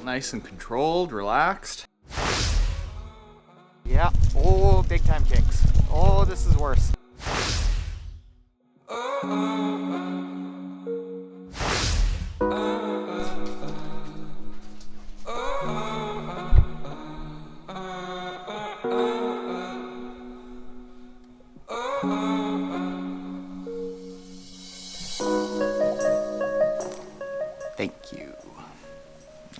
nice and controlled, relaxed. Yeah, oh, big time kinks. Oh, this is worse. Thank you.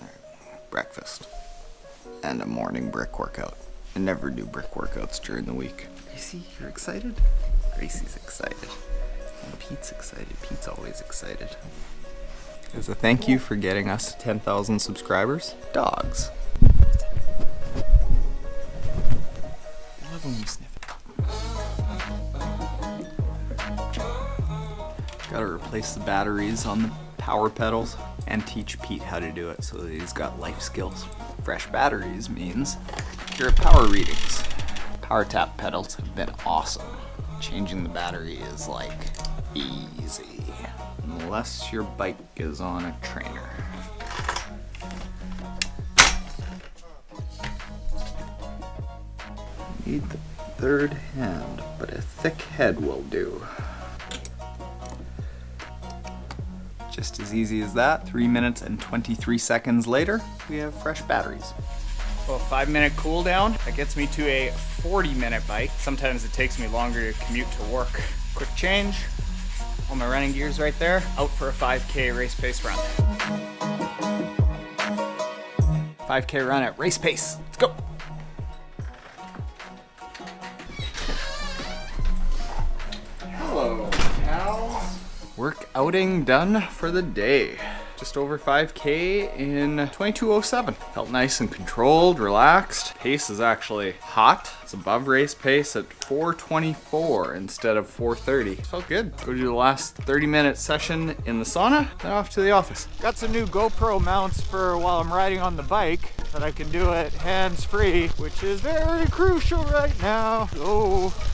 All right. Breakfast and a morning brick workout. I never do brick workouts during the week. Gracie, you're excited? Gracie's excited. And Pete's excited. Pete's always excited. As a thank you for getting us 10,000 subscribers, dogs. I love when you sniff it. Gotta replace the batteries on the power pedals and teach Pete how to do it so that he's got life skills. Fresh batteries means accurate power readings. Power tap pedals have been awesome. Changing the battery is like easy, unless your bike is on a trainer. Need the third hand, but a thick head will do. Just as easy as that, 3 minutes and 23 seconds later, we have fresh batteries. Well, 5-minute cool down, that gets me to a 40-minute bike. Sometimes it takes me longer to commute to work. Quick change, all my running gear's right there, out for a 5K race pace run. 5K run at race pace, let's go. Hello, pals. Work outing done for the day. Just over 5K in 22:07. Felt nice and controlled, relaxed. Pace is actually hot. It's above race pace at 4:24 instead of 4:30. Felt good. Go do the last 30-minute session in the sauna, then off to the office. Got some new GoPro mounts for while I'm riding on the bike, that I can do it hands-free, which is very crucial right now.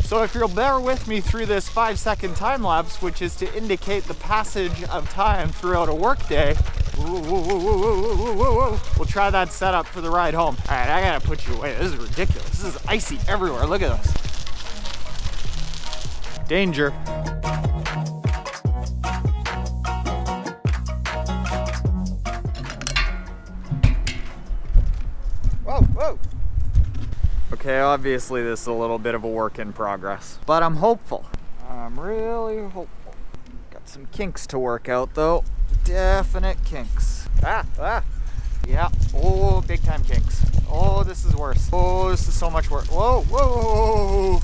So if you'll bear with me through this 5-second time lapse, which is to indicate the passage of time throughout a workday, we'll try that setup for the ride home. All right, I gotta put you away. This is ridiculous. This is icy everywhere. Look at this. Danger. Whoa. Okay, obviously this is a little bit of a work in progress, but I'm hopeful. I'm really hopeful. Got some kinks to work out though. Definite kinks. Yeah, oh, big time kinks. Oh, this is worse. Oh, this is so much worse. Whoa.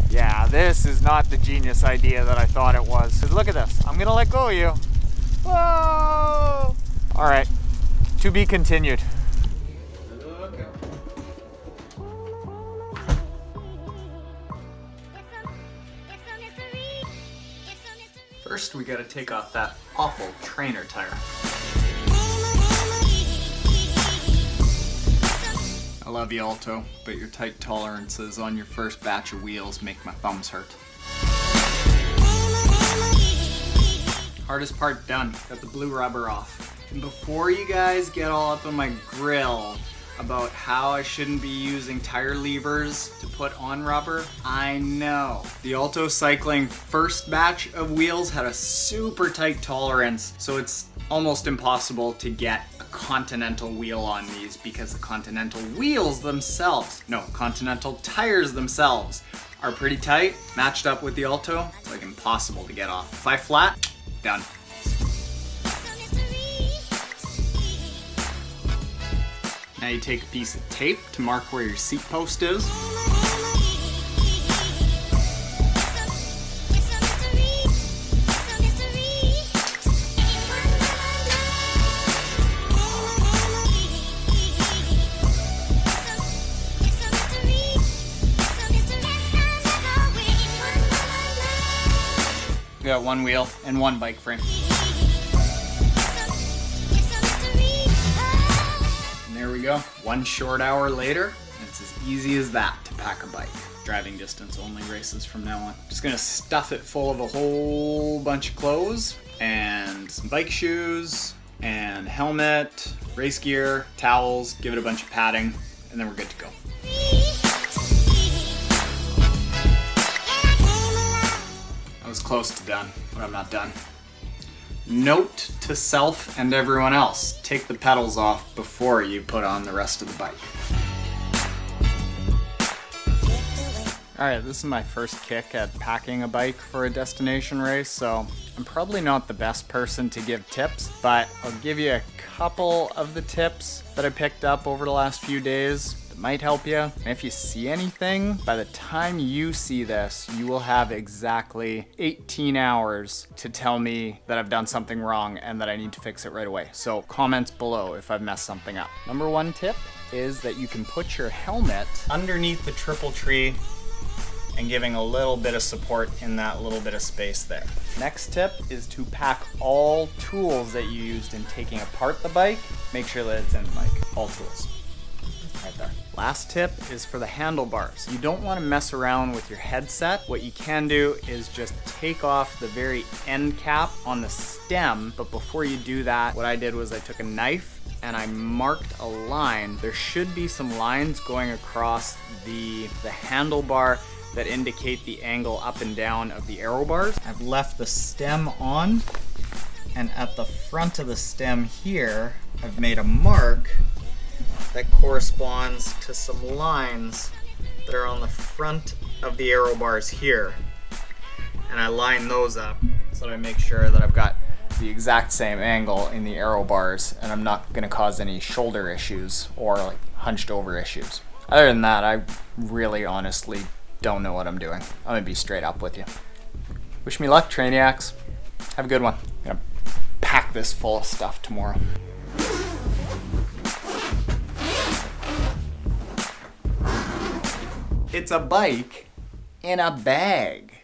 Yeah, this is not the genius idea that I thought it was. 'Cause look at this, I'm gonna let go of you. Whoa! All right, to be continued. First, we gotta take off that awful trainer tire. I love you, Alto, but your tight tolerances on your first batch of wheels make my thumbs hurt. Hardest part done. Got the blue rubber off. And before you guys get all up on my grill about how I shouldn't be using tire levers to put on rubber, I know. The Alto Cycling first batch of wheels had a super tight tolerance, so it's almost impossible to get a Continental wheel on these because the Continental wheels themselves, no, Continental tires themselves are pretty tight, matched up with the Alto. It's like impossible to get off. If I flat, done. Now you take a piece of tape to mark where your seat post is. We got one wheel and one bike frame. There we go. 1 short hour later, and it's as easy as that to pack a bike. Driving distance only races from now on. Just gonna stuff it full of a whole bunch of clothes, and some bike shoes and helmet, race gear, towels, give it a bunch of padding, and then we're good to go. I was close to done, but I'm not done. Note to self and everyone else, take the pedals off before you put on the rest of the bike. Alright, this is my first kick at packing a bike for a destination race, so I'm probably not the best person to give tips, but I'll give you a couple of the tips that I picked up over the last few days that might help you. And if you see anything, by the time you see this, you will have exactly 18 hours to tell me that I've done something wrong and that I need to fix it right away. So comments below if I've messed something up. Number one tip is that you can put your helmet underneath the triple tree and giving a little bit of support in that little bit of space there. Next tip is to pack all tools that you used in taking apart the bike. Make sure that it's in the bike, all tools, right there. Last tip is for the handlebars. You don't want to mess around with your headset. What you can do is just take off the very end cap on the stem, but before you do that, what I did was I took a knife and I marked a line. There should be some lines going across the handlebar that indicate the angle up and down of the aero bars. I've left the stem on, and at the front of the stem here, I've made a mark that corresponds to some lines that are on the front of the aero bars here. And I line those up so that I make sure that I've got the exact same angle in the aero bars and I'm not gonna cause any shoulder issues or like hunched over issues. Other than that, I really honestly don't know what I'm doing. I'm gonna be straight up with you. Wish me luck, Trainiacs. Have a good one. I'm gonna pack this full of stuff tomorrow. It's a bike in a bag.